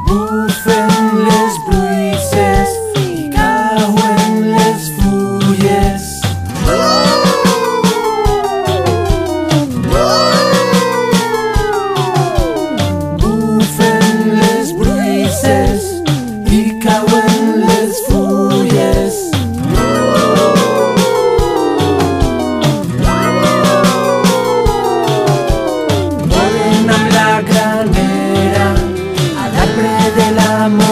Bufen les bruixes i cauen les fulles. Bufen les bruixes i cauen les fulles. Volen amb la granera a l'arbre de l'amor.